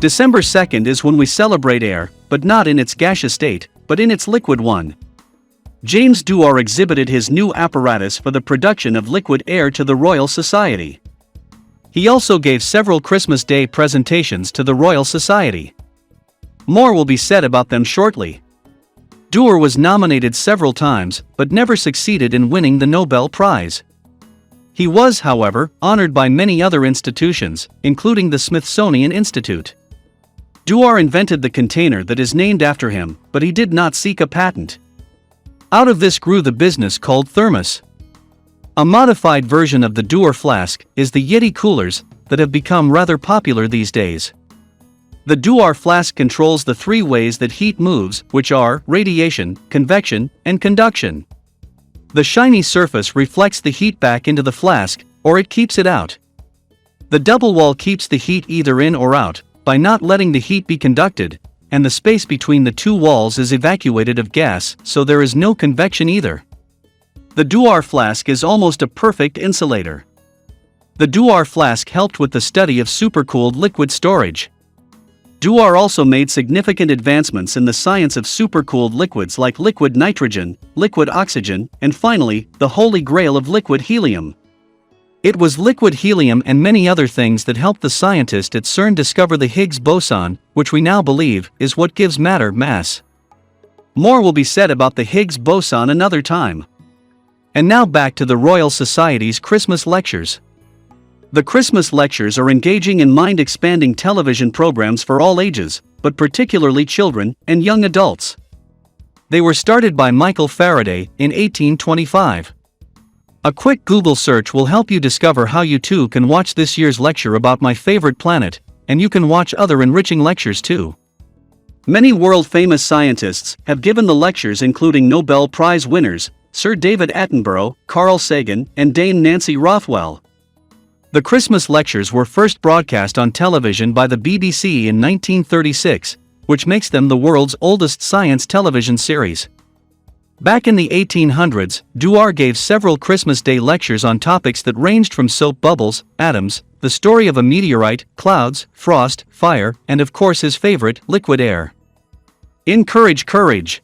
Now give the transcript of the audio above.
December 2nd is when we celebrate air, but not in its gaseous state, but in its liquid one. James Dewar exhibited his new apparatus for the production of liquid air to the Royal Society. He also gave several Christmas Day presentations to the Royal Society. More will be said about them shortly. Dewar was nominated several times, but never succeeded in winning the Nobel Prize. He was, however, honored by many other institutions, including the Smithsonian Institute. Dewar invented the container that is named after him, but he did not seek a patent. Out of this grew the business called thermos. A modified version of the Dewar flask is the Yeti coolers that have become rather popular these days. The Dewar flask controls the three ways that heat moves, which are radiation, convection, and conduction. The shiny surface reflects the heat back into the flask, or it keeps it out. The double wall keeps the heat either in or out, by not letting the heat be conducted, and the space between the two walls is evacuated of gas, so there is no convection either. The Dewar flask is almost a perfect insulator. The Dewar flask helped with the study of supercooled liquid storage. Dewar also made significant advancements in the science of supercooled liquids like liquid nitrogen, liquid oxygen, and finally, the holy grail of liquid helium. It was liquid helium and many other things that helped the scientist at CERN discover the Higgs boson, which we now believe is what gives matter mass. More will be said about the Higgs boson another time. And now back to the Royal Society's Christmas lectures. The Christmas lectures are engaging and mind-expanding television programs for all ages, but particularly children and young adults. They were started by Michael Faraday in 1825. A quick Google search will help you discover how you too can watch this year's lecture about my favorite planet, and you can watch other enriching lectures too. Many world-famous scientists have given the lectures, including Nobel Prize winners, Sir David Attenborough, Carl Sagan, and Dame Nancy Rothwell. The Christmas lectures were first broadcast on television by the BBC in 1936, which makes them the world's oldest science television series. Back in the 1800s, Dewar gave several Christmas Day lectures on topics that ranged from soap bubbles, atoms, the story of a meteorite, clouds, frost, fire, and of course his favorite, liquid air. Encourage courage.